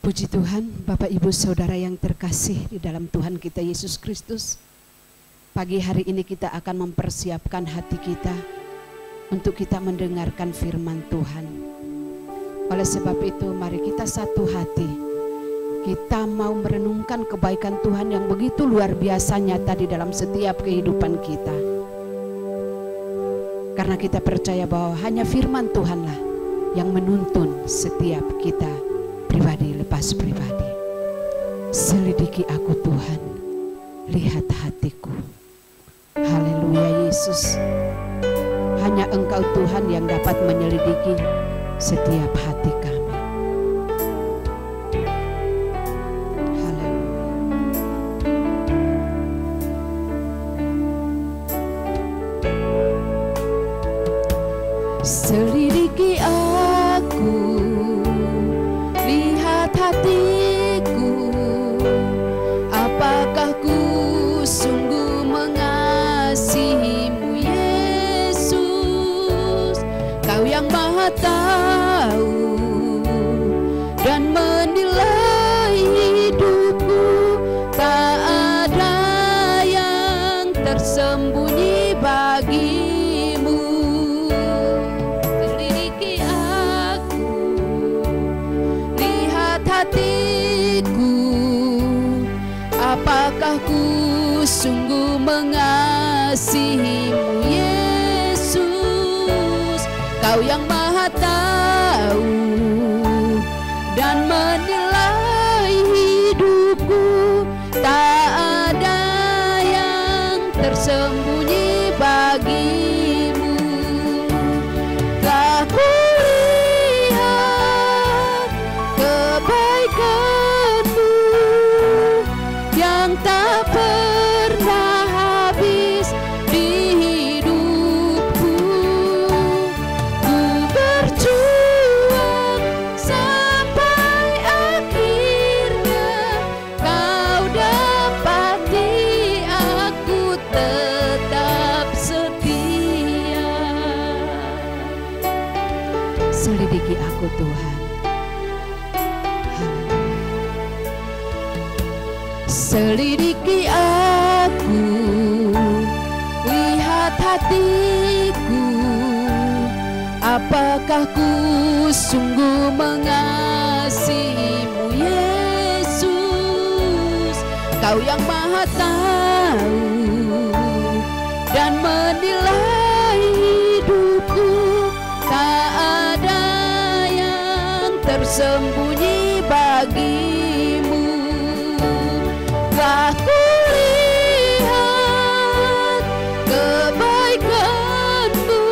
Puji Tuhan, Bapak Ibu Saudara yang terkasih di dalam Tuhan kita Yesus Kristus. Pagi hari ini kita akan mempersiapkan hati kita untuk kita mendengarkan firman Tuhan. Oleh sebab itu mari kita satu hati. Kita mau merenungkan kebaikan Tuhan yang begitu luar biasa nyata di dalam setiap kehidupan kita. Karena kita percaya bahwa hanya firman Tuhanlah yang menuntun setiap kita pribadi lepas pribadi. Selidiki aku Tuhan, lihat hatiku. Haleluya Yesus. Hanya Engkau Tuhan yang dapat menyelidiki setiap hati kami. Selidiki aku, lihat hatiku, apakah ku sungguh mengasihimu Yesus. Kau yang Maha tahu dan menilai hidupku, tak ada yang tersembunyi bagimu. Apakah ku sungguh mengasihimu Yesus. Kau yang Maha tahu dan menilai hidupku, tak ada yang tersembunyi bagimu. Telah kulihat kebaikanmu yang tak pernah habis di hidupku. Ku berjuang sampai akhirnya kau dapati aku tetap setia. Selidiki aku Tuhan. Selidiki aku, lihat hatiku, apakah ku sungguh mengasihimu Yesus. Kau yang Maha tahu dan menilai hidupku, tak ada yang tersembunyi bagimu. Aku lihat kebaikanmu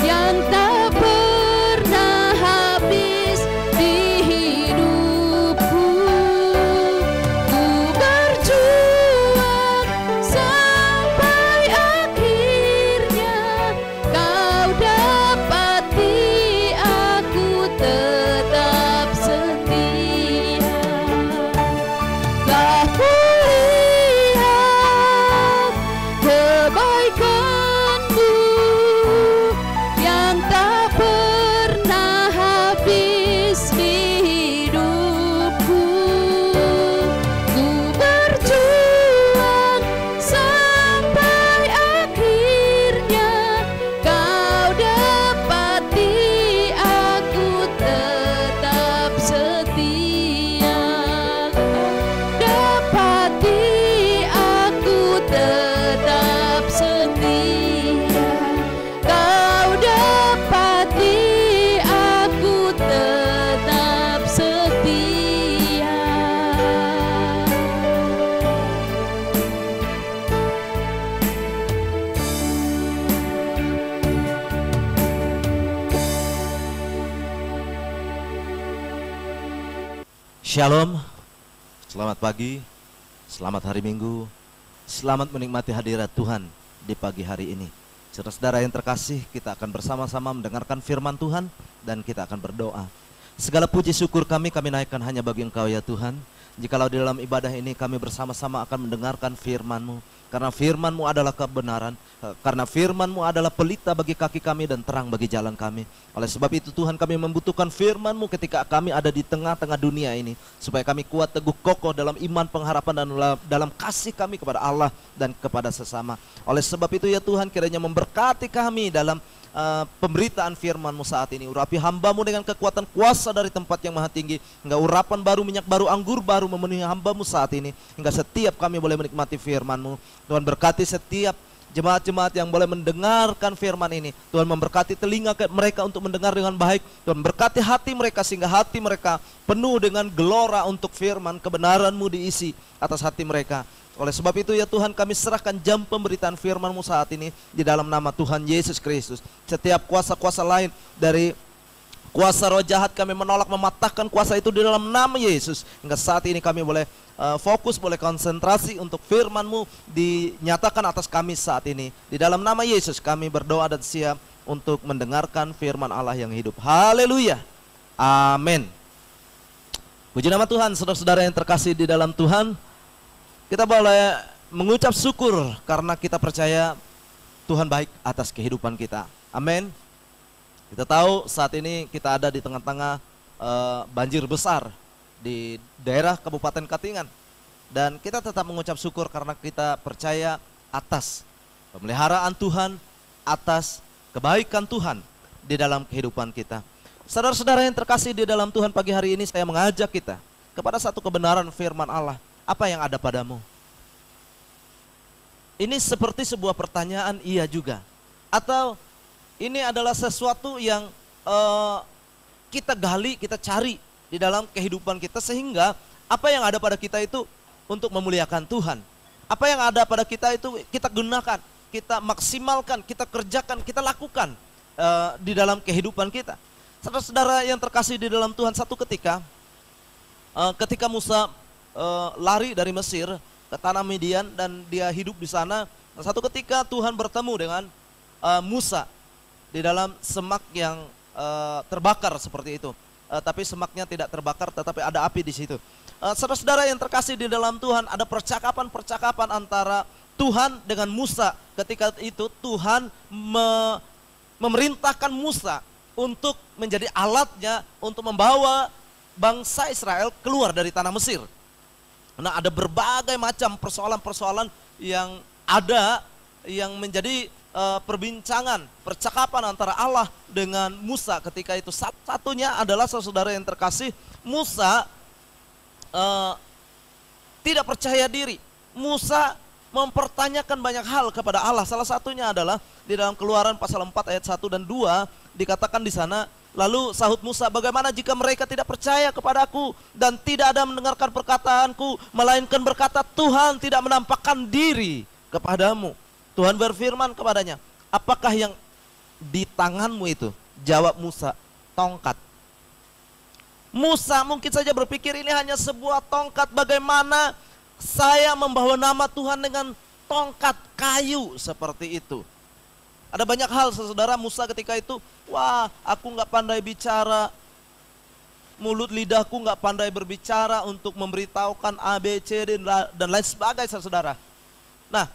yang tak pernah habis di hidupku. Ku berjuang sampai akhirnya kau dapati aku tetap setia. Aku lihat kebaikanmu yang tak pernah habis di hidupku. Ku berjuang sampai akhirnya kau dapati aku tetap setia. Dapati aku tetap setia. Kau dapati aku tetap setia. Shalom, selamat pagi, selamat hari Minggu, selamat menikmati hadirat Tuhan di pagi hari ini. Saudara-saudara yang terkasih, kita akan bersama-sama mendengarkan firman Tuhan dan kita akan berdoa. Segala puji syukur kami naikkan hanya bagi Engkau ya Tuhan. jikalau di dalam ibadah ini kami bersama-sama akan mendengarkan firman-Mu. Karena firman-Mu adalah kebenaran, karena firman-Mu adalah pelita bagi kaki kami dan terang bagi jalan kami. Oleh sebab itu Tuhan, kami membutuhkan firman-Mu ketika kami ada di tengah-tengah dunia ini, supaya kami kuat teguh kokoh dalam iman, pengharapan, dan dalam kasih kami kepada Allah dan kepada sesama. Oleh sebab itu ya Tuhan, kiranya memberkati kami dalam pemberitaan firman-Mu saat ini. Urapi hamba-Mu dengan kekuatan kuasa dari tempat yang maha tinggi, hingga urapan baru, minyak baru, anggur baru memenuhi hamba-Mu saat ini, hingga setiap kami boleh menikmati firman-Mu. Tuhan berkati setiap jemaat-jemaat yang boleh mendengarkan firman ini. Tuhan memberkati telinga mereka untuk mendengar dengan baik. Tuhan berkati hati mereka sehingga hati mereka penuh dengan gelora untuk firman kebenaran-Mu diisi atas hati mereka. Oleh sebab itu ya Tuhan, kami serahkan jam pemberitaan firman-Mu saat ini di dalam nama Tuhan Yesus Kristus. Setiap kuasa-kuasa lain dari kuasa roh jahat kami menolak, mematahkan kuasa itu di dalam nama Yesus. Hingga saat ini kami boleh fokus, boleh konsentrasi untuk firman-Mu dinyatakan atas kami saat ini. Di dalam nama Yesus kami berdoa dan siap untuk mendengarkan firman Allah yang hidup. Haleluya. Amin. Puji nama Tuhan. Saudara-saudara yang terkasih di dalam Tuhan, kita boleh mengucap syukur karena kita percaya Tuhan baik atas kehidupan kita. Amin. Kita tahu saat ini kita ada di tengah-tengah banjir besar di daerah Kabupaten Katingan. Dan kita tetap mengucap syukur karena kita percaya atas pemeliharaan Tuhan, atas kebaikan Tuhan di dalam kehidupan kita. Saudara-saudara yang terkasih di dalam Tuhan, pagi hari ini saya mengajak kita kepada satu kebenaran firman Allah. Apa yang ada padamu? Ini seperti sebuah pertanyaan, iya juga. Atau ini adalah sesuatu yang kita gali, kita cari di dalam kehidupan kita, sehingga apa yang ada pada kita itu untuk memuliakan Tuhan. Apa yang ada pada kita itu kita gunakan, kita maksimalkan, kita kerjakan, kita lakukan di dalam kehidupan kita. Saudara-saudara yang terkasih di dalam Tuhan, satu ketika Musa lari dari Mesir ke tanah Midian dan dia hidup di sana. Satu ketika Tuhan bertemu dengan Musa di dalam semak yang terbakar seperti itu. Tapi semaknya tidak terbakar, tetapi ada api di situ. Saudara-saudara yang terkasih di dalam Tuhan, ada percakapan-percakapan antara Tuhan dengan Musa. Ketika itu Tuhan memerintahkan Musa untuk menjadi alatnya untuk membawa bangsa Israel keluar dari tanah Mesir. Nah, ada berbagai macam persoalan-persoalan yang ada yang menjadi perbincangan, percakapan antara Allah dengan Musa ketika itu. Satunya adalah, saudara yang terkasih, Musa tidak percaya diri. Musa mempertanyakan banyak hal kepada Allah. Salah satunya adalah di dalam Keluaran pasal 4 ayat 1 dan 2 dikatakan di sana, lalu sahut Musa, bagaimana jika mereka tidak percaya kepadaku dan tidak ada mendengarkan perkataanku, melainkan berkata, Tuhan tidak menampakkan diri kepadamu. Tuhan berfirman kepadanya, apakah yang di tanganmu itu? Jawab Musa, tongkat. Musa mungkin saja berpikir ini hanya sebuah tongkat, bagaimana saya membawa nama Tuhan dengan tongkat kayu seperti itu. Ada banyak hal, saudara. Musa ketika itu, wah, aku nggak pandai bicara, mulut lidahku nggak pandai berbicara untuk memberitahukan A, B, C, D, dan lain sebagainya, saudara. Nah,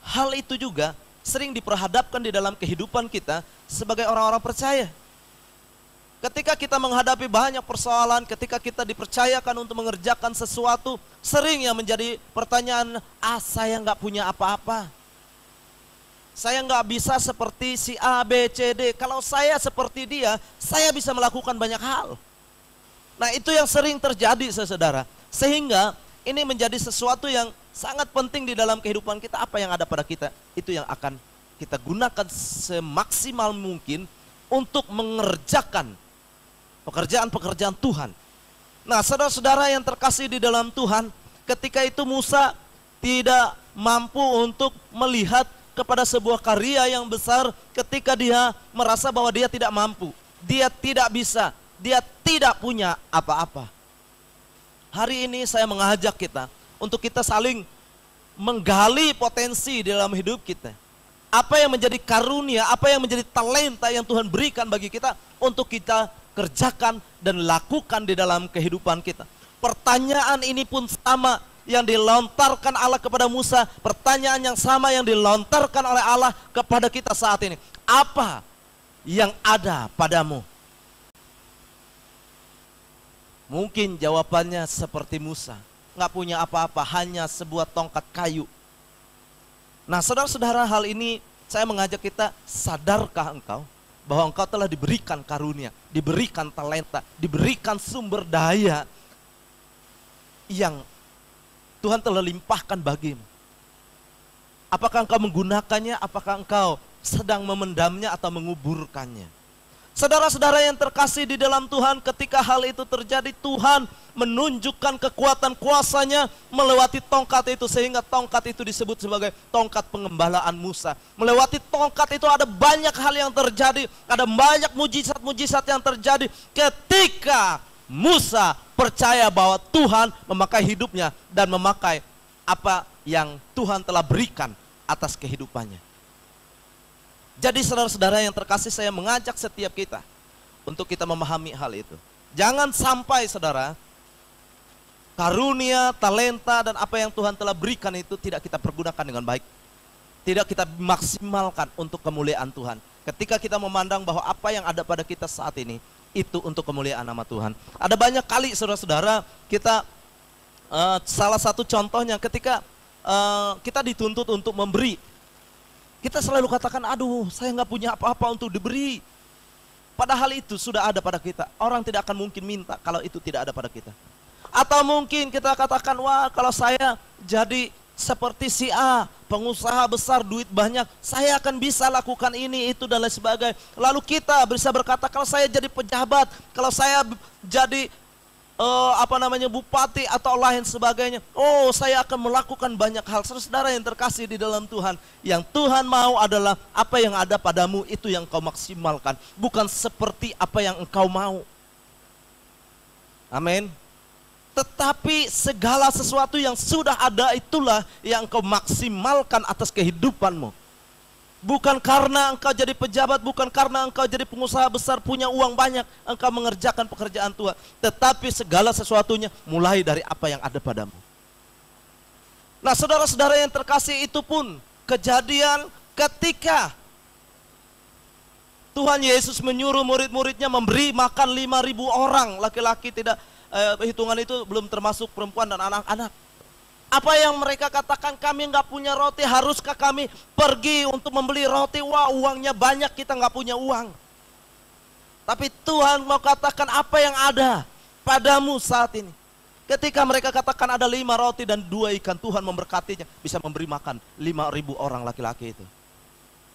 hal itu juga sering diperhadapkan di dalam kehidupan kita sebagai orang-orang percaya. Ketika kita menghadapi banyak persoalan, ketika kita dipercayakan untuk mengerjakan sesuatu, sering yang menjadi pertanyaan, saya nggak punya apa-apa. Saya nggak bisa seperti si A, B, C, D. Kalau saya seperti dia, saya bisa melakukan banyak hal. Nah, itu yang sering terjadi, saudara. Sehingga ini menjadi sesuatu yang sangat penting di dalam kehidupan kita. Apa yang ada pada kita, itu yang akan kita gunakan semaksimal mungkin untuk mengerjakan pekerjaan-pekerjaan Tuhan. Nah, saudara-saudara yang terkasih di dalam Tuhan, ketika itu Musa tidak mampu untuk melihat kepada sebuah karya yang besar ketika dia merasa bahwa dia tidak mampu, dia tidak bisa, dia tidak punya apa-apa. Hari ini saya mengajak kita untuk kita saling menggali potensi di dalam hidup kita. Apa yang menjadi karunia, apa yang menjadi talenta yang Tuhan berikan bagi kita untuk kita kerjakan dan lakukan di dalam kehidupan kita. Pertanyaan ini pun sama yang dilontarkan Allah kepada Musa, pertanyaan yang sama yang dilontarkan oleh Allah kepada kita saat ini. Apa yang ada padamu? Mungkin jawabannya seperti Musa, nggak punya apa-apa, hanya sebuah tongkat kayu. Nah, saudara-saudara, hal ini saya mengajak kita, sadarkah engkau bahwa engkau telah diberikan karunia, diberikan talenta, diberikan sumber daya yang Tuhan telah limpahkan bagimu. Apakah engkau menggunakannya? Apakah engkau sedang memendamnya atau menguburkannya? Saudara-saudara yang terkasih di dalam Tuhan, ketika hal itu terjadi, Tuhan menunjukkan kekuatan kuasanya melewati tongkat itu, sehingga tongkat itu disebut sebagai tongkat pengembalaan Musa. Melewati tongkat itu ada banyak hal yang terjadi, ada banyak mujizat-mujizat yang terjadi ketika Musa percaya bahwa Tuhan memakai hidupnya dan memakai apa yang Tuhan telah berikan atas kehidupannya. Jadi saudara-saudara yang terkasih, saya mengajak setiap kita untuk kita memahami hal itu. Jangan sampai saudara, karunia, talenta, dan apa yang Tuhan telah berikan itu tidak kita pergunakan dengan baik. Tidak kita maksimalkan untuk kemuliaan Tuhan. Ketika kita memandang bahwa apa yang ada pada kita saat ini, itu untuk kemuliaan nama Tuhan. Ada banyak kali saudara-saudara kita, salah satu contohnya ketika kita dituntut untuk memberi, kita selalu katakan, aduh saya nggak punya apa-apa untuk diberi. Padahal itu sudah ada pada kita. Orang tidak akan mungkin minta kalau itu tidak ada pada kita. Atau mungkin kita katakan, wah kalau saya jadi seperti si A, pengusaha besar, duit banyak, saya akan bisa lakukan ini, itu, dan lain sebagainya. Lalu kita bisa berkata, kalau saya jadi pejabat, kalau saya jadi bupati atau lain sebagainya, oh saya akan melakukan banyak hal. Saudara yang terkasih di dalam Tuhan, yang Tuhan mau adalah apa yang ada padamu itu yang kau maksimalkan, bukan seperti apa yang engkau mau. Amin. Tetapi segala sesuatu yang sudah ada itulah yang engkau maksimalkan atas kehidupanmu. Bukan karena engkau jadi pejabat, bukan karena engkau jadi pengusaha besar, punya uang banyak, engkau mengerjakan pekerjaan Tuhan. Tetapi segala sesuatunya mulai dari apa yang ada padamu. Nah saudara-saudara yang terkasih, itu pun kejadian ketika Tuhan Yesus menyuruh murid-muridnya memberi makan 5.000 orang. Laki-laki, tidak hitungan itu belum termasuk perempuan dan anak-anak. Apa yang mereka katakan, kami nggak punya roti, haruskah kami pergi untuk membeli roti? Wah, uangnya banyak, kita nggak punya uang. Tapi Tuhan mau katakan apa yang ada padamu saat ini. Ketika mereka katakan ada 5 roti dan 2 ikan, Tuhan memberkatinya, bisa memberi makan 5.000 orang laki-laki itu.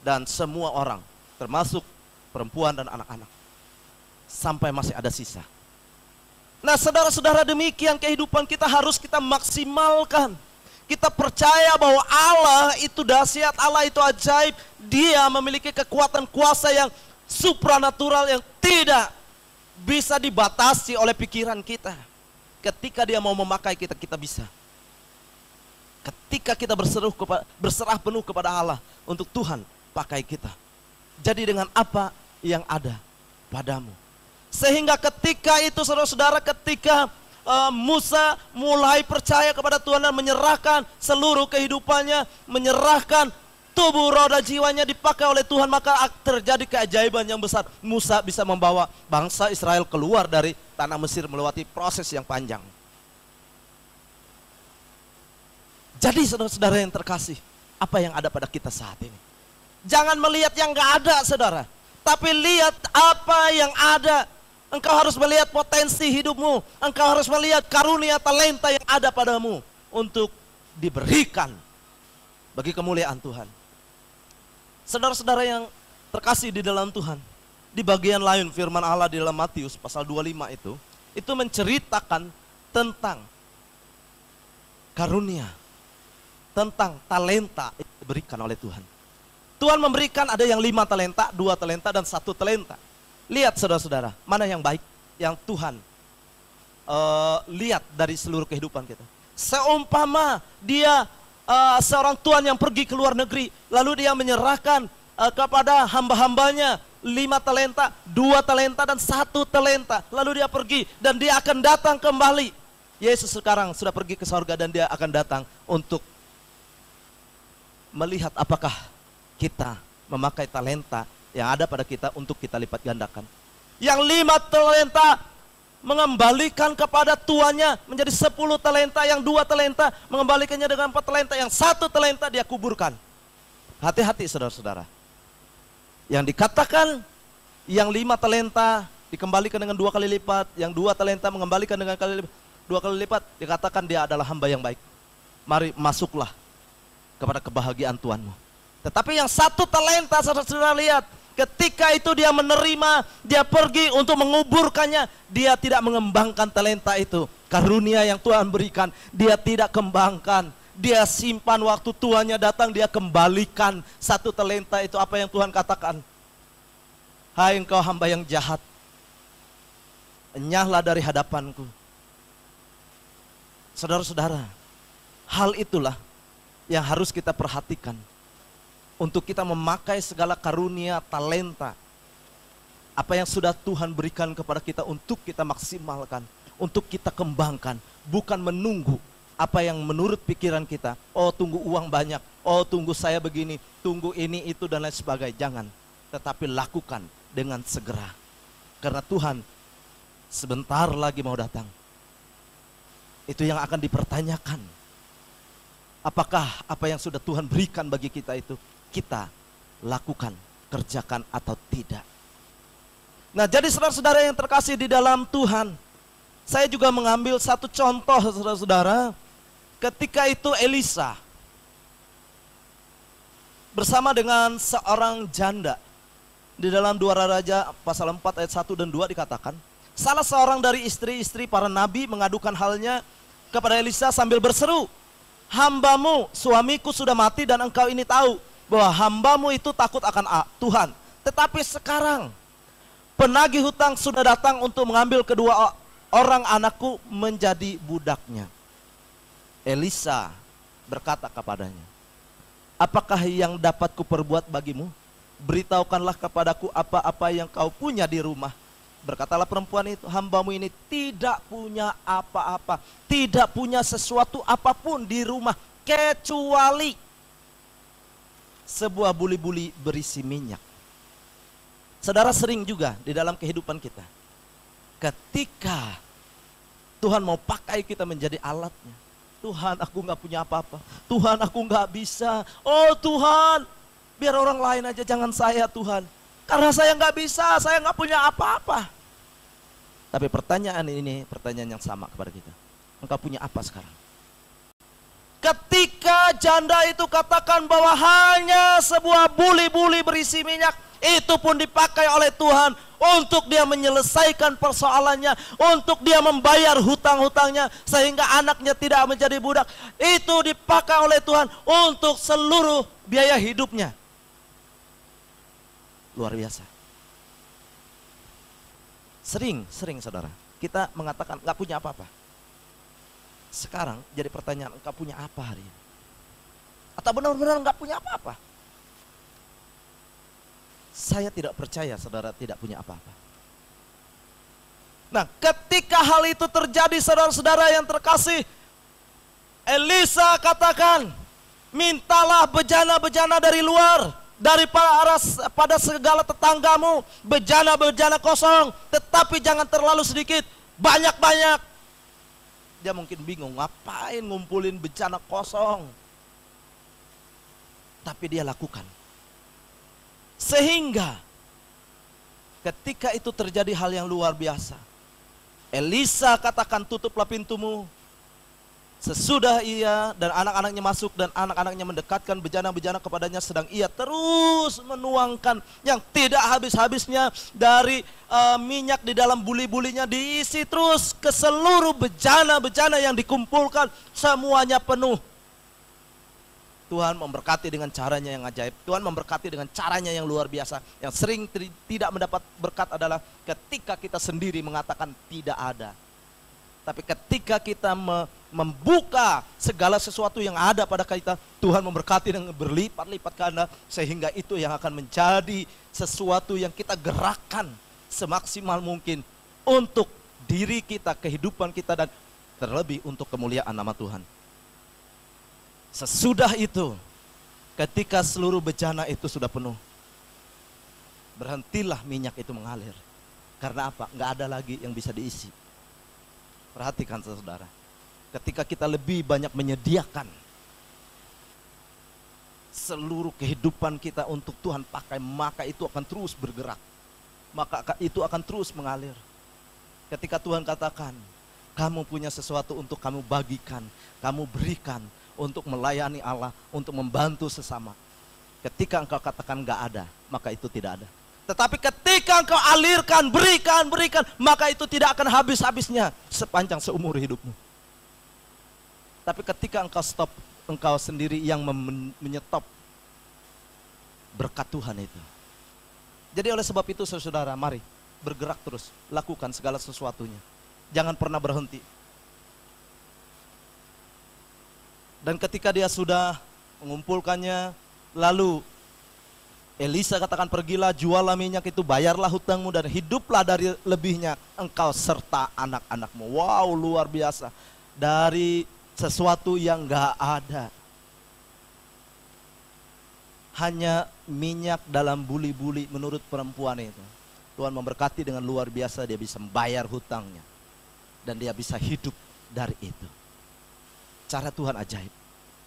Dan semua orang, termasuk perempuan dan anak-anak. Sampai masih ada sisa. Nah saudara-saudara, demikian kehidupan kita harus kita maksimalkan. Kita percaya bahwa Allah itu dahsyat, Allah itu ajaib. Dia memiliki kekuatan kuasa yang supranatural, yang tidak bisa dibatasi oleh pikiran kita. Ketika dia mau memakai kita, kita bisa. Ketika kita berserah penuh kepada Allah untuk Tuhan pakai kita. Jadi dengan apa yang ada padamu. Sehingga ketika itu saudara-saudara, ketika Musa mulai percaya kepada Tuhan dan menyerahkan seluruh kehidupannya, menyerahkan tubuh, roh dan jiwanya dipakai oleh Tuhan, maka terjadi keajaiban yang besar. Musa bisa membawa bangsa Israel keluar dari tanah Mesir melewati proses yang panjang. Jadi saudara-saudara yang terkasih, apa yang ada pada kita saat ini? Jangan melihat yang gak ada saudara, tapi lihat apa yang ada. Engkau harus melihat potensi hidupmu. Engkau harus melihat karunia talenta yang ada padamu untuk diberikan bagi kemuliaan Tuhan. Saudara-saudara yang terkasih di dalam Tuhan, di bagian lain firman Allah di dalam Matius pasal 25 itu menceritakan tentang karunia, tentang talenta yang diberikan oleh Tuhan. Tuhan memberikan ada yang 5 talenta, 2 talenta, dan 1 talenta. Lihat saudara-saudara, mana yang baik, yang Tuhan lihat dari seluruh kehidupan kita. Seumpama dia seorang tuan yang pergi ke luar negeri, lalu dia menyerahkan kepada hamba-hambanya 5 talenta, 2 talenta, dan 1 talenta. Lalu dia pergi dan dia akan datang kembali. Yesus sekarang sudah pergi ke sorga dan dia akan datang untuk melihat apakah kita memakai talenta yang ada pada kita untuk kita lipat gandakan. Yang 5 talenta mengembalikan kepada tuannya menjadi 10 talenta, yang 2 talenta mengembalikannya dengan 4 talenta, yang 1 talenta dia kuburkan. Hati-hati saudara-saudara. Yang dikatakan yang 5 talenta dikembalikan dengan 2 kali lipat, yang 2 talenta mengembalikan dengan 2 kali lipat, dikatakan dia adalah hamba yang baik. Mari masuklah kepada kebahagiaan Tuhanmu. Tetapi yang 1 talenta, saudara-saudara lihat, ketika itu dia menerima, dia pergi untuk menguburkannya, dia tidak mengembangkan talenta itu. Karunia yang Tuhan berikan, dia tidak kembangkan. Dia simpan, waktu tuannya datang, dia kembalikan 1 talenta itu. Apa yang Tuhan katakan? Hai engkau hamba yang jahat, enyahlah dari hadapanku. Saudara-saudara, hal itulah yang harus kita perhatikan. Untuk kita memakai segala karunia, talenta, apa yang sudah Tuhan berikan kepada kita untuk kita maksimalkan, untuk kita kembangkan, bukan menunggu apa yang menurut pikiran kita. Oh, tunggu uang banyak, oh tunggu saya begini, tunggu ini itu dan lain sebagainya. Jangan, tetapi lakukan dengan segera. Karena Tuhan sebentar lagi mau datang. Itu yang akan dipertanyakan. Apakah apa yang sudah Tuhan berikan bagi kita itu kita lakukan, kerjakan atau tidak. Nah, jadi saudara-saudara yang terkasih di dalam Tuhan, saya juga mengambil satu contoh saudara-saudara. Ketika itu Elisa bersama dengan seorang janda. Di dalam 2 Raja pasal 4 ayat 1 dan 2 dikatakan, salah seorang dari istri-istri para nabi mengadukan halnya kepada Elisa sambil berseru, hambamu, suamiku sudah mati dan engkau ini tahu bahwa hambamu itu takut akan Tuhan. Tetapi sekarang penagih hutang sudah datang untuk mengambil kedua orang anakku menjadi budaknya. Elisa berkata kepadanya, apakah yang dapat kuperbuat bagimu? Beritahukanlah kepadaku apa-apa yang kau punya di rumah. Berkatalah perempuan itu, hambamu ini tidak punya apa-apa, tidak punya sesuatu apapun di rumah kecuali sebuah buli-buli berisi minyak. Saudara, sering juga di dalam kehidupan kita, ketika Tuhan mau pakai kita menjadi alatnya, Tuhan aku gak punya apa-apa, Tuhan aku gak bisa, oh Tuhan biar orang lain aja, jangan saya Tuhan, karena saya gak bisa, saya gak punya apa-apa. Tapi pertanyaan ini pertanyaan yang sama kepada kita, engkau punya apa sekarang? Ketika janda itu katakan bahwa hanya sebuah buli-buli berisi minyak, itu pun dipakai oleh Tuhan untuk dia menyelesaikan persoalannya, untuk dia membayar hutang-hutangnya sehingga anaknya tidak menjadi budak. Itu dipakai oleh Tuhan untuk seluruh biaya hidupnya. Luar biasa. Sering saudara, kita mengatakan gak punya apa-apa. Sekarang jadi pertanyaan, engkau punya apa hari ini? Atau benar-benar enggak punya apa-apa? Saya tidak percaya saudara tidak punya apa-apa. Nah, ketika hal itu terjadi saudara-saudara yang terkasih, Elisa katakan, mintalah bejana-bejana dari luar, pada segala tetanggamu, bejana-bejana kosong, tetapi jangan terlalu sedikit, banyak-banyak. Dia mungkin bingung, ngapain ngumpulin bejana kosong. Tapi dia lakukan. Sehingga ketika itu terjadi hal yang luar biasa, Elisa katakan, tutuplah pintumu. Sesudah ia dan anak-anaknya masuk dan anak-anaknya mendekatkan bejana-bejana kepadanya, sedang ia terus menuangkan yang tidak habis-habisnya dari minyak di dalam buli-bulinya, diisi terus ke seluruh bejana-bejana yang dikumpulkan, semuanya penuh. Tuhan memberkati dengan caranya yang ajaib. Tuhan memberkati dengan caranya yang luar biasa. Yang sering tidak mendapat berkat adalah ketika kita sendiri mengatakan tidak ada. Tapi ketika kita membuka segala sesuatu yang ada pada kita, Tuhan memberkati dengan berlipat-lipat ganda, sehingga itu yang akan menjadi sesuatu yang kita gerakkan semaksimal mungkin untuk diri kita, kehidupan kita, dan terlebih untuk kemuliaan nama Tuhan. Sesudah itu, ketika seluruh bejana itu sudah penuh, berhentilah minyak itu mengalir. Karena apa? Nggak ada lagi yang bisa diisi. Perhatikan saudara, ketika kita lebih banyak menyediakan seluruh kehidupan kita untuk Tuhan pakai, maka itu akan terus bergerak, maka itu akan terus mengalir. Ketika Tuhan katakan, kamu punya sesuatu untuk kamu bagikan, kamu berikan untuk melayani Allah, untuk membantu sesama. Ketika engkau katakan nggak ada, maka itu tidak ada. Tetapi ketika engkau alirkan, berikan, maka itu tidak akan habis-habisnya sepanjang seumur hidupmu. Tapi ketika engkau stop, engkau sendiri yang menyetop berkat Tuhan itu. Jadi oleh sebab itu saudara, mari bergerak terus, lakukan segala sesuatunya. Jangan pernah berhenti. Dan ketika dia sudah mengumpulkannya, lalu Elisa katakan, pergilah, jualah minyak itu, bayarlah hutangmu, dan hiduplah dari lebihnya engkau serta anak-anakmu. Wow, luar biasa. Dari sesuatu yang gak ada, hanya minyak dalam buli-buli menurut perempuan itu, Tuhan memberkati dengan luar biasa. Dia bisa membayar hutangnya dan dia bisa hidup dari itu. Cara Tuhan ajaib.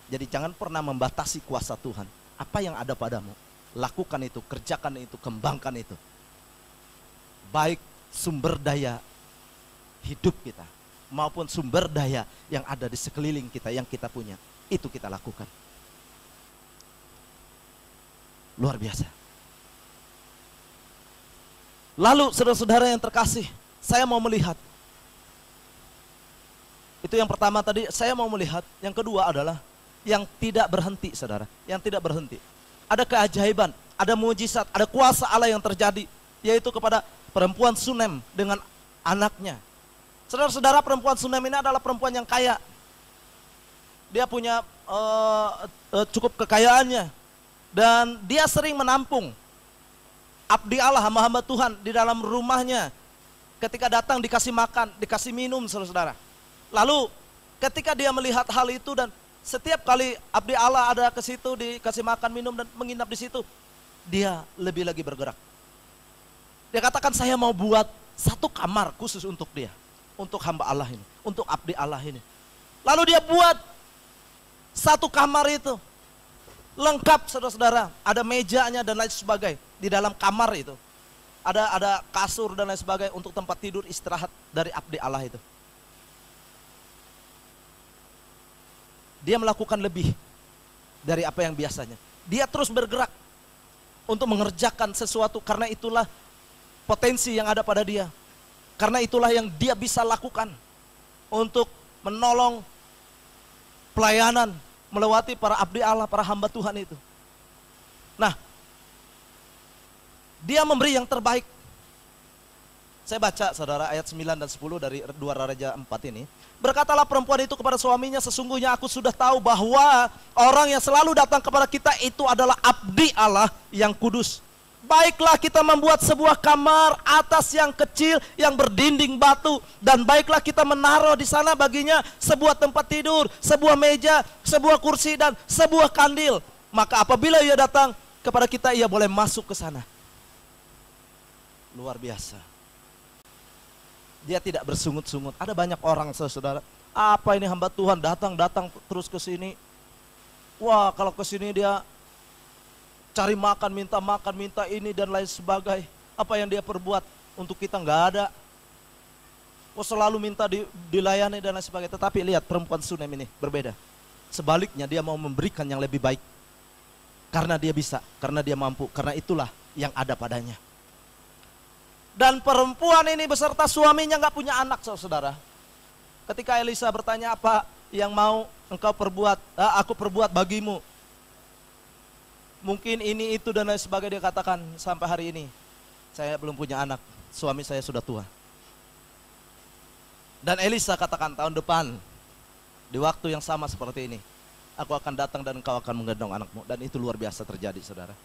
Jadi jangan pernah membatasi kuasa Tuhan. Apa yang ada padamu, lakukan itu, kerjakan itu, kembangkan itu. Baik sumber daya hidup kita maupun sumber daya yang ada di sekeliling kita, yang kita punya, itu kita lakukan. Luar biasa. Lalu saudara-saudara yang terkasih, saya mau melihat. Itu yang pertama tadi, saya mau melihat. Yang kedua adalah yang tidak berhenti, saudara. Yang tidak berhenti. Ada keajaiban, ada mujizat, ada kuasa Allah yang terjadi, yaitu kepada perempuan Sunem dengan anaknya. Saudara-saudara, perempuan Sunem ini adalah perempuan yang kaya. Dia punya cukup kekayaannya. Dan dia sering menampung abdi Allah, hamba-hamba Tuhan di dalam rumahnya. Ketika datang dikasih makan, dikasih minum, saudara-saudara. Lalu ketika dia melihat hal itu, dan setiap kali abdi Allah ada ke situ, dikasih makan, minum, dan menginap di situ, dia lebih lagi bergerak. Dia katakan, saya mau buat satu kamar khusus untuk dia, untuk hamba Allah ini, untuk abdi Allah ini. Lalu dia buat satu kamar itu, lengkap saudara-saudara, ada mejanya dan lain sebagainya. Di dalam kamar itu ada kasur dan lain sebagainya untuk tempat tidur istirahat dari abdi Allah itu. Dia melakukan lebih dari apa yang biasanya. Dia terus bergerak untuk mengerjakan sesuatu, karena itulah potensi yang ada pada dia. Karena itulah yang dia bisa lakukan untuk menolong pelayanan melewati para abdi Allah, para hamba Tuhan itu. Nah, dia memberi yang terbaik. Saya baca saudara ayat 9 dan 10 dari 2 Raja 4 ini. Berkatalah perempuan itu kepada suaminya, sesungguhnya aku sudah tahu bahwa orang yang selalu datang kepada kita itu adalah abdi Allah yang kudus. Baiklah kita membuat sebuah kamar atas yang kecil yang berdinding batu, dan baiklah kita menaruh di sana baginya sebuah tempat tidur, sebuah meja, sebuah kursi, dan sebuah kandil. Maka apabila ia datang kepada kita, ia boleh masuk ke sana. Luar biasa. Dia tidak bersungut-sungut. Ada banyak orang saudara, apa ini hamba Tuhan datang terus ke sini. Wah, kalau ke sini dia cari makan, minta ini dan lain sebagainya. Apa yang dia perbuat untuk kita nggak ada. Oh, selalu minta dilayani dan lain sebagainya. Tetapi lihat perempuan Sunem ini berbeda. Sebaliknya dia mau memberikan yang lebih baik. Karena dia bisa, karena dia mampu, karena itulah yang ada padanya. Dan perempuan ini beserta suaminya nggak punya anak, saudara. Ketika Elisa bertanya, apa yang mau engkau perbuat, aku perbuat bagimu. Mungkin ini, itu, dan lain sebagainya. Dia katakan, sampai hari ini saya belum punya anak, suami saya sudah tua. Dan Elisa katakan, tahun depan di waktu yang sama seperti ini, aku akan datang dan engkau akan menggendong anakmu. Dan itu luar biasa terjadi, saudara.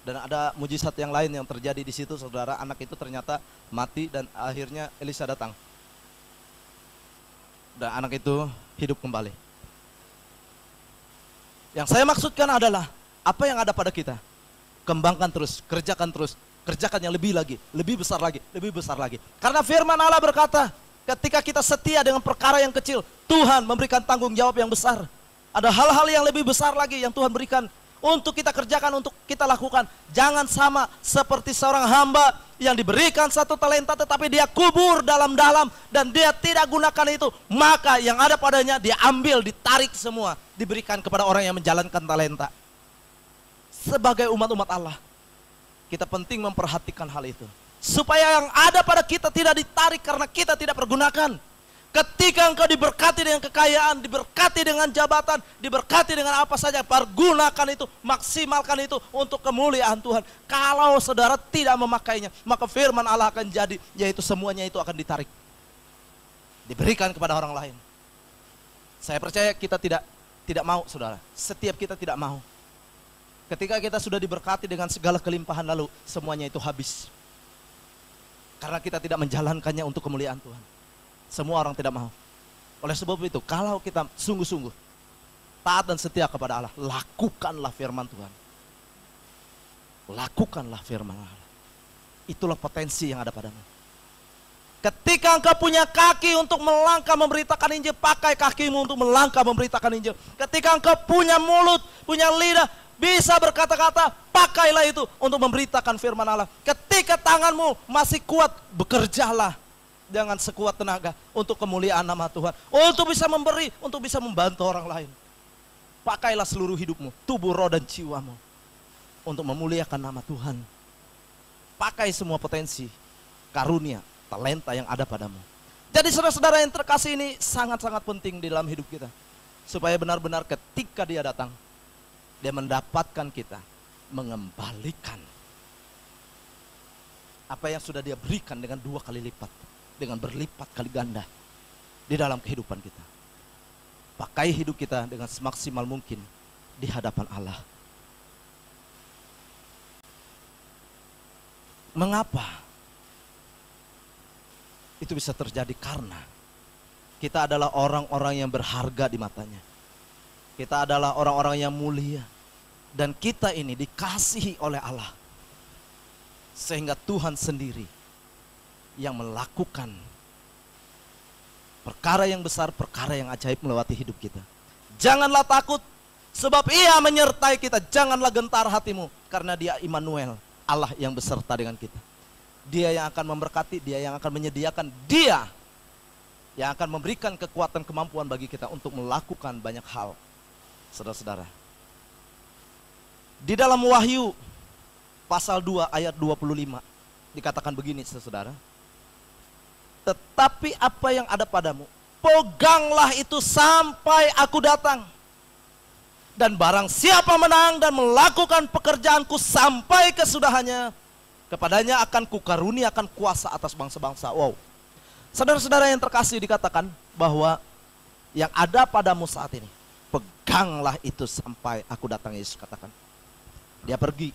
Dan ada mujizat yang lain yang terjadi di situ, saudara. Anak itu ternyata mati dan akhirnya Elisa datang. dan anak itu hidup kembali. Yang saya maksudkan adalah apa yang ada pada kita, kembangkan terus, kerjakan yang lebih lagi, lebih besar lagi, lebih besar lagi. Karena firman Allah berkata, ketika kita setia dengan perkara yang kecil, Tuhan memberikan tanggung jawab yang besar. Ada hal-hal yang lebih besar lagi yang Tuhan berikan untuk kita kerjakan, untuk kita lakukan. Jangan sama seperti seorang hamba yang diberikan 1 talenta tetapi dia kubur dalam-dalam dan dia tidak gunakan itu. Maka yang ada padanya dia ambil, ditarik semua, diberikan kepada orang yang menjalankan talenta. Sebagai umat-umat Allah, kita penting memperhatikan hal itu. Supaya yang ada pada kita tidak ditarik karena kita tidak pergunakan. Ketika engkau diberkati dengan kekayaan, diberkati dengan jabatan, diberkati dengan apa saja, pergunakan itu, maksimalkan itu untuk kemuliaan Tuhan. Kalau saudara tidak memakainya, maka firman Allah akan jadi, yaitu semuanya itu akan ditarik, diberikan kepada orang lain. Saya percaya kita tidak mau, saudara. Setiap kita tidak mau. Ketika kita sudah diberkati dengan segala kelimpahan, lalu semuanya itu habis. Karena kita tidak menjalankannya untuk kemuliaan Tuhan. Semua orang tidak mau. Oleh sebab itu, kalau kita sungguh-sungguh taat dan setia kepada Allah, lakukanlah firman Tuhan. Lakukanlah firman Allah. Itulah potensi yang ada padamu. Ketika engkau punya kaki untuk melangkah memberitakan Injil, pakai kakimu untuk melangkah memberitakan Injil. Ketika engkau punya mulut, punya lidah, bisa berkata-kata, pakailah itu untuk memberitakan firman Allah. Ketika tanganmu masih kuat, bekerjalah. Jangan sekuat tenaga untuk kemuliaan nama Tuhan. Untuk bisa memberi, untuk bisa membantu orang lain. Pakailah seluruh hidupmu, tubuh, roh, dan jiwamu untuk memuliakan nama Tuhan. Pakai semua potensi, karunia, talenta yang ada padamu. Jadi saudara-saudara yang terkasih, ini sangat-sangat penting di dalam hidup kita. Supaya benar-benar ketika dia datang, dia mendapatkan kita, mengembalikan apa yang sudah dia berikan dengan 2 kali lipat. Dengan berlipat kali ganda di dalam kehidupan kita. Pakai hidup kita dengan semaksimal mungkin di hadapan Allah. Mengapa itu bisa terjadi? Karena kita adalah orang-orang yang berharga di matanya. Kita adalah orang-orang yang mulia. Dan kita ini dikasihi oleh Allah. Sehingga Tuhan sendiri yang melakukan perkara yang besar, perkara yang ajaib melewati hidup kita. Janganlah takut, sebab Ia menyertai kita. Janganlah gentar hatimu, karena Dia Immanuel, Allah yang beserta dengan kita. Dia yang akan memberkati, Dia yang akan menyediakan, Dia yang akan memberikan kekuatan, kemampuan bagi kita untuk melakukan banyak hal. Saudara-saudara, di dalam Wahyu pasal 2 ayat 25 dikatakan begini, saudara. Tetapi apa yang ada padamu, peganglah itu sampai aku datang. Dan barang siapa menang dan melakukan pekerjaanku sampai kesudahannya, kepadanya akan kukaruniakan kuasa atas bangsa-bangsa. Wow. Saudara-saudara yang terkasih, dikatakan bahwa yang ada padamu saat ini, peganglah itu sampai aku datang. Yesus katakan, dia pergi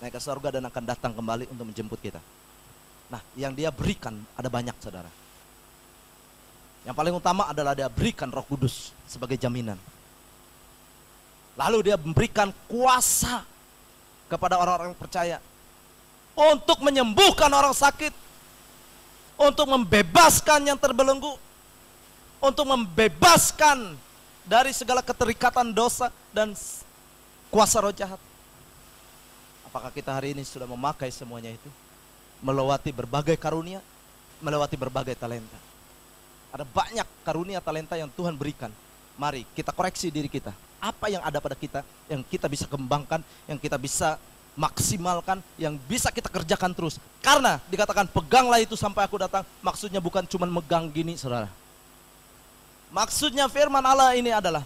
naik ke surga dan akan datang kembali untuk menjemput kita. Nah, yang dia berikan ada banyak, saudara. Yang paling utama adalah dia berikan Roh Kudus sebagai jaminan. Lalu dia memberikan kuasa kepada orang-orang yang percaya untuk menyembuhkan orang sakit, untuk membebaskan yang terbelenggu, untuk membebaskan dari segala keterikatan dosa dan kuasa roh jahat. Apakah kita hari ini sudah memakai semuanya itu? Melewati berbagai karunia, melewati berbagai talenta. Ada banyak karunia talenta yang Tuhan berikan. Mari kita koreksi diri kita. Apa yang ada pada kita, yang kita bisa kembangkan, yang kita bisa maksimalkan, yang bisa kita kerjakan terus. Karena dikatakan peganglah itu sampai aku datang, maksudnya bukan cuma megang gini, saudara. Maksudnya firman Allah ini adalah,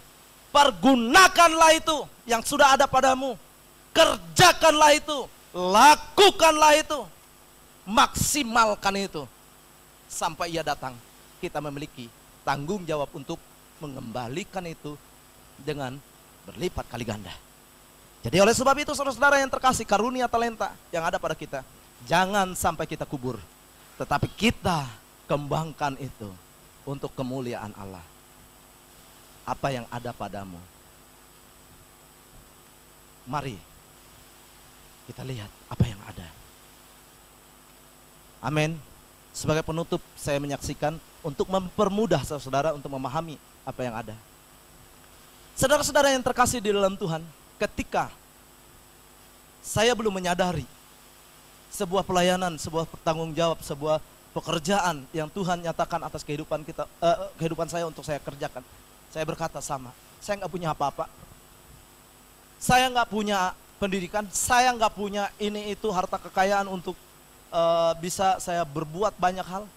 pergunakanlah itu yang sudah ada padamu. Kerjakanlah itu, lakukanlah itu, maksimalkan itu. Sampai Ia datang, kita memiliki tanggung jawab untuk mengembalikan itu dengan berlipat kali ganda. Jadi oleh sebab itu, saudara-saudara yang terkasih, karunia talenta yang ada pada kita, jangan sampai kita kubur, tetapi kita kembangkan itu untuk kemuliaan Allah. Apa yang ada padamu? Mari kita lihat apa yang ada. Amin. Sebagai penutup saya menyaksikan untuk mempermudah saudara untuk memahami apa yang ada. Saudara-saudara yang terkasih di dalam Tuhan, ketika saya belum menyadari sebuah pelayanan, sebuah tanggung jawab, sebuah pekerjaan yang Tuhan nyatakan atas kehidupan kita, kehidupan saya untuk saya kerjakan, saya berkata sama, saya nggak punya apa-apa, saya nggak punya pendidikan, saya nggak punya ini itu harta kekayaan untuk bisa saya berbuat banyak hal.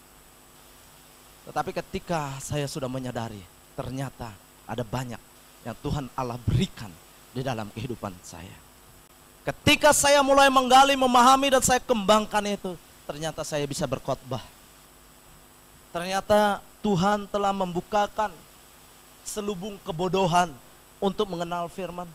Tetapi ketika saya sudah menyadari, ternyata ada banyak yang Tuhan Allah berikan di dalam kehidupan saya. Ketika saya mulai menggali, memahami dan saya kembangkan itu, ternyata saya bisa berkhotbah. Ternyata Tuhan telah membukakan selubung kebodohan untuk mengenal firman.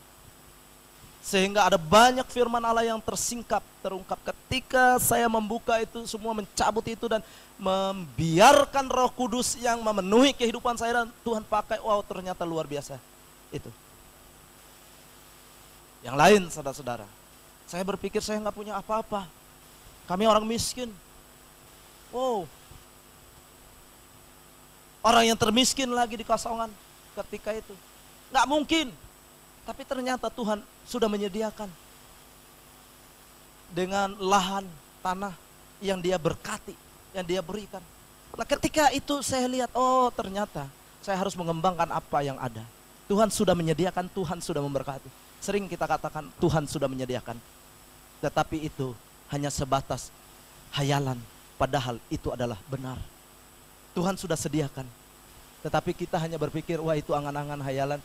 Sehingga ada banyak firman Allah yang tersingkap, terungkap. Ketika saya membuka itu semua, mencabut itu dan membiarkan Roh Kudus yang memenuhi kehidupan saya dan Tuhan pakai, wow ternyata luar biasa. Itu. Yang lain saudara-saudara, saya berpikir saya nggak punya apa-apa. Kami orang miskin. Wow. Orang yang termiskin lagi di Kasongan ketika itu. Nggak mungkin. Tapi ternyata Tuhan sudah menyediakan. Dengan lahan, tanah yang Dia berkati, yang Dia berikan. Nah ketika itu saya lihat, oh ternyata saya harus mengembangkan apa yang ada. Tuhan sudah menyediakan, Tuhan sudah memberkati. Sering kita katakan Tuhan sudah menyediakan. Tetapi itu hanya sebatas hayalan, padahal itu adalah benar. Tuhan sudah sediakan, tetapi kita hanya berpikir, wah itu angan-angan hayalan,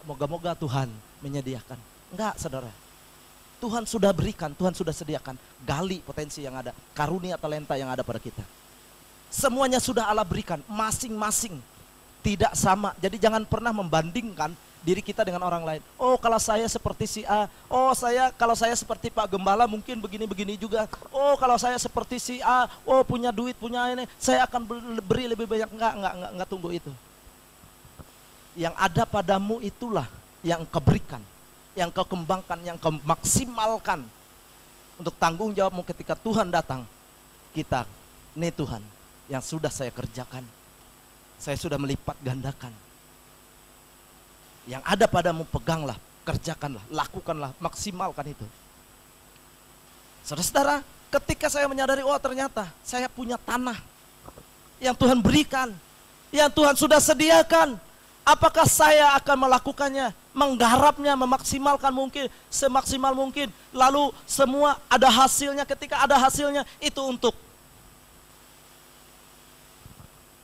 moga-moga Tuhan menyediakan. Enggak saudara, Tuhan sudah berikan, Tuhan sudah sediakan. Gali potensi yang ada, karunia talenta yang ada pada kita. Semuanya sudah Allah berikan, masing-masing tidak sama. Jadi jangan pernah membandingkan diri kita dengan orang lain. Oh kalau saya seperti si A, oh kalau saya seperti Pak Gembala mungkin begini-begini juga. Oh kalau saya seperti si A, oh punya duit, punya ini, saya akan beri lebih banyak. Enggak tunggu itu. Yang ada padamu itulah yang kau berikan, yang kau kembangkan, yang kau maksimalkan untuk tanggung jawabmu ketika Tuhan datang. Kita, nih Tuhan yang sudah saya kerjakan, saya sudah melipat gandakan. Yang ada padamu peganglah, kerjakanlah, lakukanlah, maksimalkan itu. Saudara-saudara, ketika saya menyadari, oh ternyata saya punya tanah yang Tuhan berikan, yang Tuhan sudah sediakan. Apakah saya akan melakukannya, menggarapnya, memaksimalkan mungkin, semaksimal mungkin. Lalu semua ada hasilnya, ketika ada hasilnya itu untuk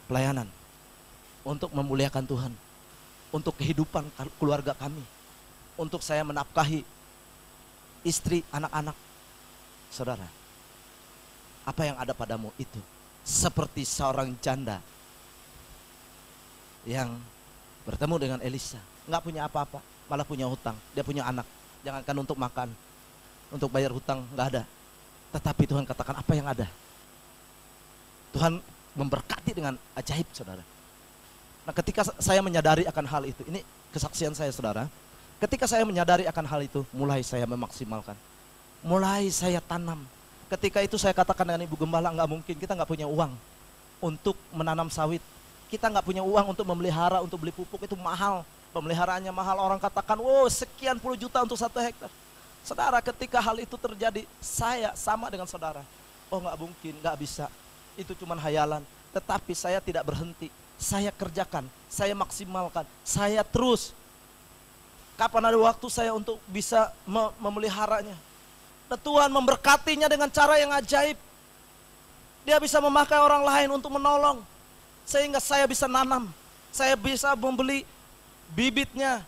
pelayanan, untuk memuliakan Tuhan, untuk kehidupan keluarga kami, untuk saya menafkahi istri, anak-anak. Saudara, apa yang ada padamu itu seperti seorang janda yang bertemu dengan Elisa, nggak punya apa-apa, malah punya hutang. Dia punya anak, jangankan untuk makan, untuk bayar hutang nggak ada. Tetapi Tuhan katakan apa yang ada. Tuhan memberkati dengan ajaib, saudara. Nah ketika saya menyadari akan hal itu, ini kesaksian saya saudara. Ketika saya menyadari akan hal itu, mulai saya memaksimalkan, mulai saya tanam. Ketika itu saya katakan dengan Ibu Gembala, nggak mungkin, kita nggak punya uang untuk menanam sawit. Kita nggak punya uang untuk memelihara, untuk beli pupuk, itu mahal. Pemeliharaannya mahal, orang katakan, wow sekian puluh juta untuk 1 hektar. Saudara, ketika hal itu terjadi, saya sama dengan saudara. Oh nggak mungkin, nggak bisa. Itu cuma hayalan. Tetapi saya tidak berhenti. Saya kerjakan, saya maksimalkan, saya terus. Kapan ada waktu saya untuk bisa memeliharanya. Dan Tuhan memberkatinya dengan cara yang ajaib. Dia bisa memakai orang lain untuk menolong. Sehingga saya bisa nanam, saya bisa membeli bibitnya.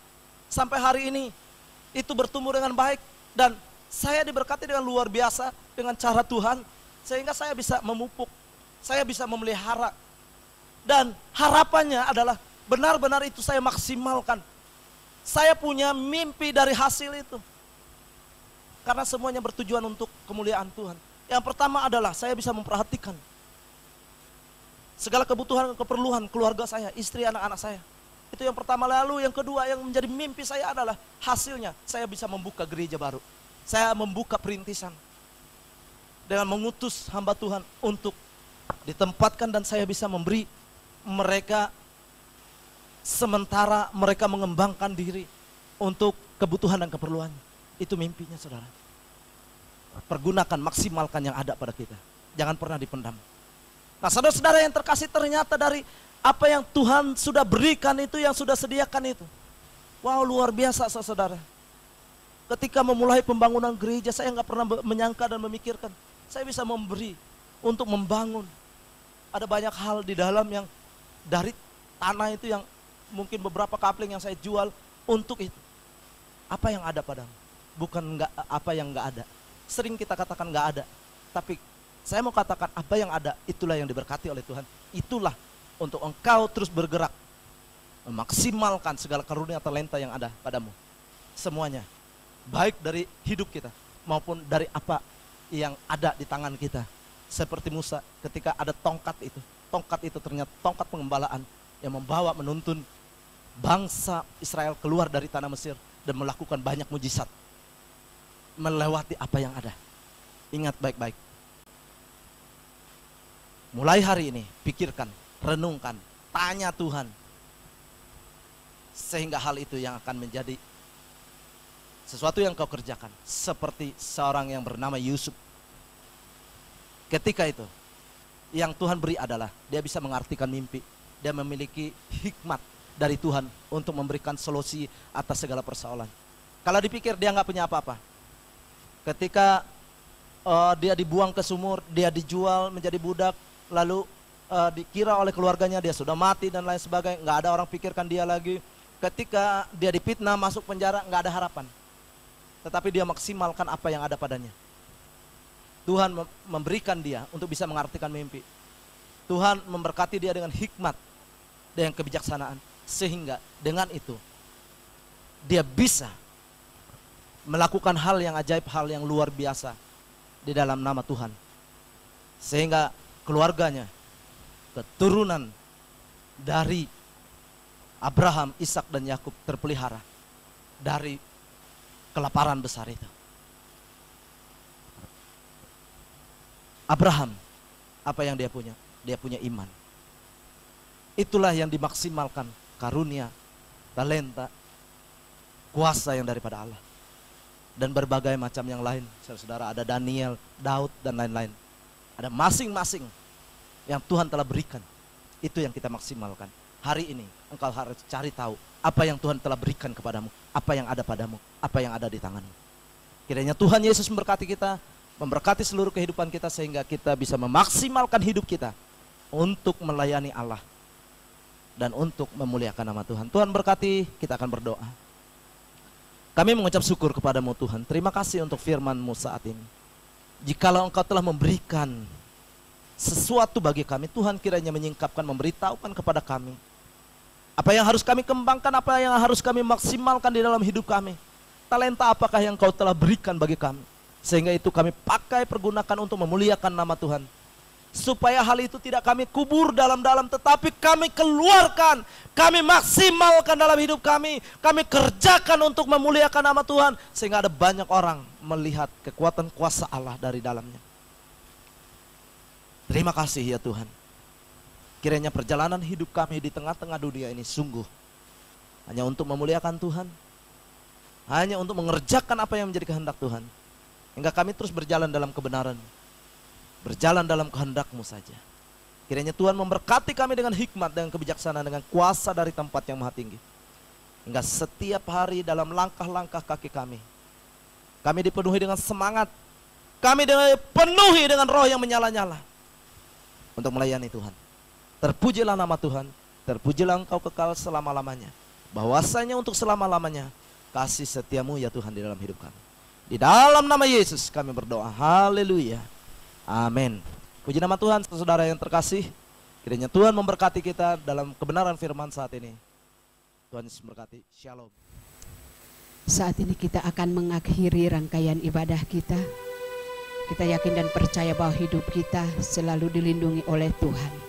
Sampai hari ini itu bertumbuh dengan baik. Dan saya diberkati dengan luar biasa dengan cara Tuhan. Sehingga saya bisa memupuk, saya bisa memelihara. Dan harapannya adalah benar-benar itu saya maksimalkan. Saya punya mimpi dari hasil itu. Karena semuanya bertujuan untuk kemuliaan Tuhan. Yang pertama adalah saya bisa memperhatikan segala kebutuhan dan keperluan keluarga saya, istri, anak-anak saya. Itu yang pertama. Lalu yang kedua yang menjadi mimpi saya adalah hasilnya saya bisa membuka gereja baru. Saya membuka perintisan dengan mengutus hamba Tuhan untuk ditempatkan, dan saya bisa memberi mereka sementara mereka mengembangkan diri untuk kebutuhan dan keperluan. Itu mimpinya, saudara. Pergunakan, maksimalkan yang ada pada kita. Jangan pernah dipendam. Nah, saudara-saudara yang terkasih, ternyata dari apa yang Tuhan sudah berikan itu, yang sudah sediakan itu, wow, luar biasa, saudara. Ketika memulai pembangunan gereja, saya nggak pernah menyangka dan memikirkan saya bisa memberi untuk membangun. Ada banyak hal di dalam yang dari tanah itu, yang mungkin beberapa kapling yang saya jual untuk itu. Apa yang ada padamu? Bukan nggak, apa yang nggak ada. Sering kita katakan nggak ada, tapi saya mau katakan apa yang ada, itulah yang diberkati oleh Tuhan. Itulah untuk engkau terus bergerak, memaksimalkan segala karunia talenta yang ada padamu. Semuanya, baik dari hidup kita maupun dari apa yang ada di tangan kita. Seperti Musa ketika ada tongkat itu ternyata tongkat pengembalaan yang membawa, menuntun bangsa Israel keluar dari tanah Mesir dan melakukan banyak mujizat, melewati apa yang ada. Ingat baik-baik. Mulai hari ini, pikirkan, renungkan, tanya Tuhan. Sehingga hal itu yang akan menjadi sesuatu yang kau kerjakan. Seperti seorang yang bernama Yusuf. Ketika itu, yang Tuhan beri adalah dia bisa mengartikan mimpi. Dia memiliki hikmat dari Tuhan untuk memberikan solusi atas segala persoalan. Kalau dipikir dia nggak punya apa-apa. Ketika dia dibuang ke sumur, dia dijual menjadi budak, lalu dikira oleh keluarganya dia sudah mati dan lain sebagainya, nggak ada orang pikirkan dia lagi. Ketika dia dipitnah, masuk penjara, nggak ada harapan. Tetapi dia maksimalkan apa yang ada padanya. Tuhan memberikan dia untuk bisa mengartikan mimpi. Tuhan memberkati dia dengan hikmat dan kebijaksanaan, sehingga dengan itu dia bisa melakukan hal yang ajaib, hal yang luar biasa di dalam nama Tuhan. Sehingga keluarganya, keturunan dari Abraham, Ishak dan Yakub terpelihara dari kelaparan besar itu. Abraham, apa yang dia punya? Dia punya iman. Itulah yang dimaksimalkan, karunia, talenta, kuasa yang daripada Allah. Dan berbagai macam yang lain, saudara, ada Daniel, Daud dan lain-lain. Ada masing-masing yang Tuhan telah berikan. Itu yang kita maksimalkan. Hari ini engkau harus cari tahu apa yang Tuhan telah berikan kepadamu, apa yang ada padamu, apa yang ada di tanganmu. Kiranya Tuhan Yesus memberkati kita, memberkati seluruh kehidupan kita, sehingga kita bisa memaksimalkan hidup kita untuk melayani Allah dan untuk memuliakan nama Tuhan. Tuhan berkati, kita akan berdoa. Kami mengucap syukur kepadamu Tuhan. Terima kasih untuk firman-Mu saat ini. Jikalau Engkau telah memberikan sesuatu bagi kami, Tuhan kiranya menyingkapkan, memberitahukan kepada kami apa yang harus kami kembangkan, apa yang harus kami maksimalkan di dalam hidup kami. Talenta apakah yang Engkau telah berikan bagi kami, sehingga itu kami pakai, pergunakan untuk memuliakan nama Tuhan. Supaya hal itu tidak kami kubur dalam-dalam, tetapi kami keluarkan, kami maksimalkan dalam hidup kami kerjakan untuk memuliakan nama Tuhan, sehingga ada banyak orang melihat kekuatan kuasa Allah dari dalamnya. Terima kasih ya Tuhan. Kiranya perjalanan hidup kami di tengah-tengah dunia ini sungguh hanya untuk memuliakan Tuhan, hanya untuk mengerjakan apa yang menjadi kehendak Tuhan, hingga kami terus berjalan dalam kebenaran, berjalan dalam kehendak-Mu saja. Kiranya Tuhan memberkati kami dengan hikmat, dengan kebijaksanaan, dengan kuasa dari tempat yang maha tinggi. Hingga setiap hari dalam langkah-langkah kaki kami dipenuhi dengan semangat, kami dipenuhi dengan roh yang menyala-nyala untuk melayani Tuhan. Terpujilah nama Tuhan, terpujilah Engkau kekal selama-lamanya. Bahwasanya untuk selama-lamanya kasih setia-Mu ya Tuhan di dalam hidup kami. Di dalam nama Yesus kami berdoa, haleluya. Amin. Puji nama Tuhan, saudara yang terkasih. Kiranya Tuhan memberkati kita dalam kebenaran firman saat ini. Tuhan Yesus memberkati. Shalom. Saat ini kita akan mengakhiri rangkaian ibadah kita. Kita yakin dan percaya bahwa hidup kita selalu dilindungi oleh Tuhan.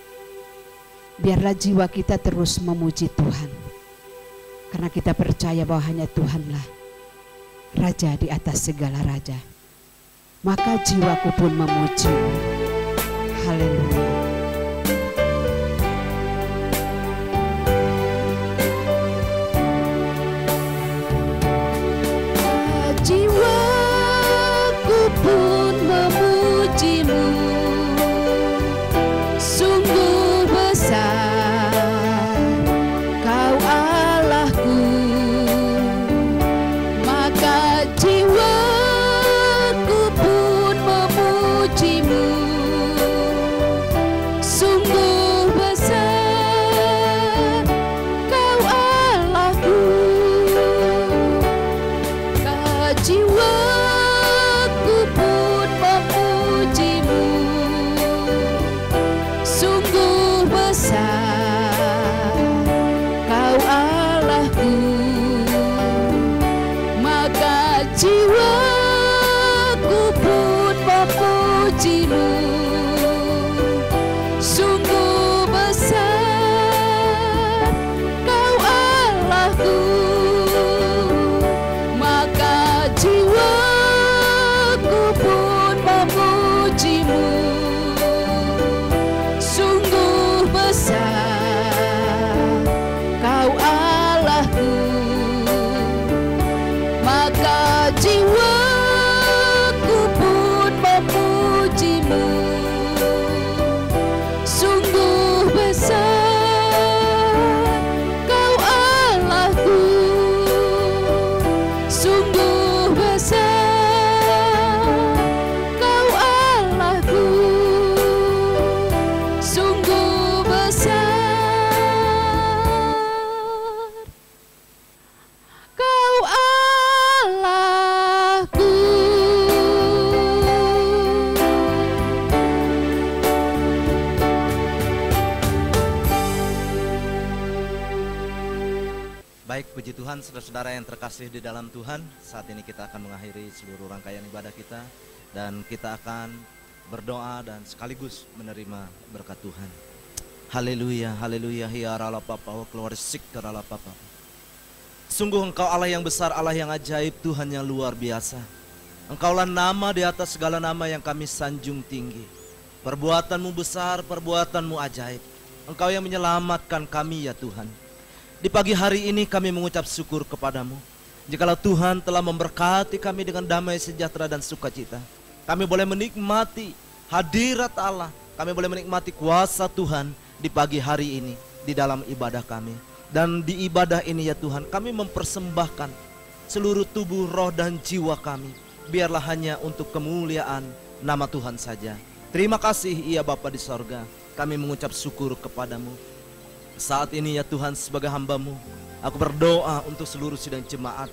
Biarlah jiwa kita terus memuji Tuhan, karena kita percaya bahwa hanya Tuhanlah Raja di atas segala raja. Maka jiwaku pun memuji-Mu. Haleluya. Jiwaku pun memuji-Mu, sungguh besar Kau Allahku. Maka jiwaku pun memuji-Mu, sungguh besar Kau Allahku. Jiwaku pun memuji-Mu, sungguh besar Kau Allahku. Maka jiwaku pun memuji-Mu, sungguh besar Kau Allahku. Maka jiwaku pun memuji-Mu, sungguh besar Kau Allahku. Maka jiwaku pun memuji-Mu, sungguh besar Kau Allahku. Sungguh besar Kau Allahku, sungguh besar Kau Allahku. Baik, puji Tuhan, saudara-saudara yang terkasih di dalam Tuhan. Saat ini kita akan mengakhiri seluruh rangkaian ibadah kita, dan kita akan berdoa dan sekaligus menerima berkat Tuhan. Haleluya, haleluya, hiarala papa, keluar sik karala papa. Sungguh Engkau Allah yang besar, Allah yang ajaib, Tuhan yang luar biasa. Engkaulah nama di atas segala nama yang kami sanjung tinggi. Perbuatanmu besar, perbuatanmu ajaib. Engkau yang menyelamatkan kami ya Tuhan. Di pagi hari ini kami mengucap syukur kepadamu. Jikalau Tuhan telah memberkati kami dengan damai sejahtera dan sukacita, kami boleh menikmati hadirat Allah, kami boleh menikmati kuasa Tuhan di pagi hari ini di dalam ibadah kami. Dan di ibadah ini ya Tuhan, kami mempersembahkan seluruh tubuh, roh dan jiwa kami, biarlah hanya untuk kemuliaan nama Tuhan saja. Terima kasih ya Bapa di sorga, kami mengucap syukur kepadamu. Saat ini ya Tuhan, sebagai hamba-Mu, aku berdoa untuk seluruh sidang jemaat,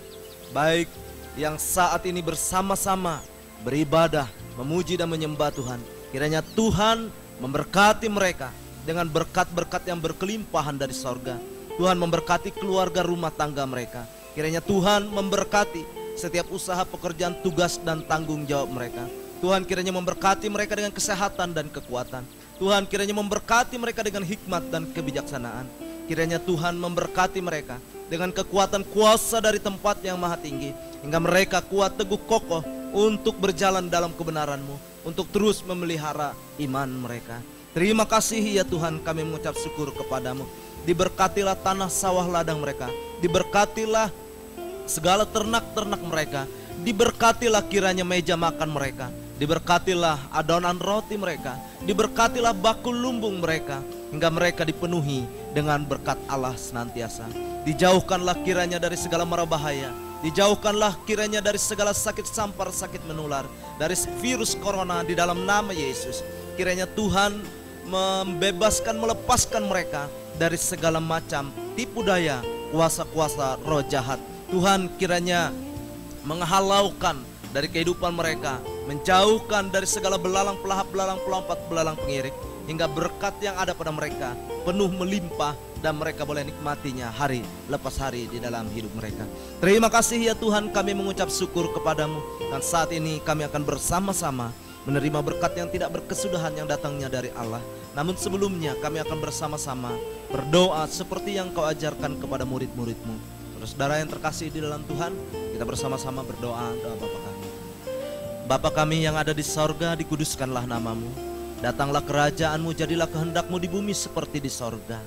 baik yang saat ini bersama-sama beribadah, memuji dan menyembah Tuhan. Kiranya Tuhan memberkati mereka dengan berkat-berkat yang berkelimpahan dari sorga. Tuhan memberkati keluarga rumah tangga mereka. Kiranya Tuhan memberkati setiap usaha, pekerjaan, tugas dan tanggung jawab mereka. Tuhan kiranya memberkati mereka dengan kesehatan dan kekuatan. Tuhan kiranya memberkati mereka dengan hikmat dan kebijaksanaan. Kiranya Tuhan memberkati mereka dengan kekuatan kuasa dari tempat yang maha tinggi, hingga mereka kuat teguh kokoh untuk berjalan dalam kebenaran-Mu, untuk terus memelihara iman mereka. Terima kasih ya Tuhan, kami mengucap syukur kepadamu. Diberkatilah tanah sawah ladang mereka, diberkatilah segala ternak-ternak mereka, diberkatilah kiranya meja makan mereka, diberkatilah adonan roti mereka, diberkatilah bakul lumbung mereka, hingga mereka dipenuhi dengan berkat Allah senantiasa. Dijauhkanlah kiranya dari segala mara bahaya, dijauhkanlah kiranya dari segala sakit sampar, sakit menular, dari virus corona di dalam nama Yesus. Kiranya Tuhan membebaskan, melepaskan mereka dari segala macam tipu daya, kuasa-kuasa roh jahat. Tuhan kiranya menghalaukan dari kehidupan mereka, menjauhkan dari segala belalang pelahap, belalang pelompat, belalang pengirik, hingga berkat yang ada pada mereka penuh melimpah dan mereka boleh nikmatinya hari lepas hari di dalam hidup mereka. Terima kasih ya Tuhan, kami mengucap syukur kepadamu, dan saat ini kami akan bersama-sama menerima berkat yang tidak berkesudahan yang datangnya dari Allah. Namun sebelumnya kami akan bersama-sama berdoa seperti yang Kau ajarkan kepada murid-murid-Mu. Saudara yang terkasih di dalam Tuhan, kita bersama-sama berdoa doa Bapa kami. Bapa kami yang ada di sorga, dikuduskanlah nama-Mu. Datanglah kerajaan-Mu, jadilah kehendak-Mu di bumi seperti di sorga.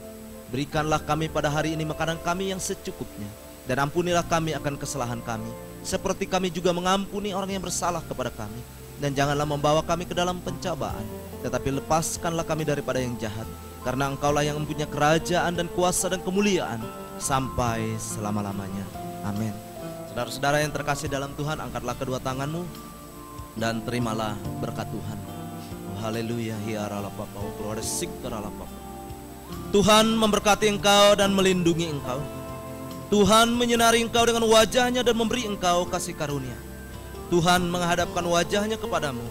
Berikanlah kami pada hari ini makanan kami yang secukupnya. Dan ampunilah kami akan kesalahan kami, seperti kami juga mengampuni orang yang bersalah kepada kami. Dan janganlah membawa kami ke dalam pencobaan, tetapi lepaskanlah kami daripada yang jahat. Karena Engkaulah yang mempunyai kerajaan dan kuasa dan kemuliaan sampai selama-lamanya. Amin. Saudara-saudara yang terkasih dalam Tuhan, angkatlah kedua tanganmu dan terimalah berkat Tuhan. Haleluya. Tuhan memberkati engkau dan melindungi engkau. Tuhan menyinari engkau dengan wajahnya dan memberi engkau kasih karunia. Tuhan menghadapkan wajahnya kepadamu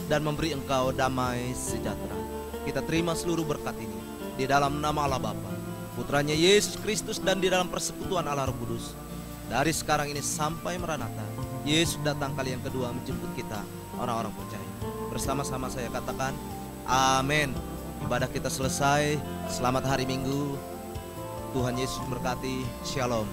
dan memberi engkau damai sejahtera. Kita terima seluruh berkat ini di dalam nama Allah Bapa, Putranya Yesus Kristus, dan di dalam persekutuan Allah Roh Kudus. Dari sekarang ini sampai Maranatha, Yesus datang kali yang kedua menjemput kita, orang-orang percaya. Bersama-sama saya katakan, amin. Ibadah kita selesai. Selamat hari Minggu. Tuhan Yesus memberkati. Shalom.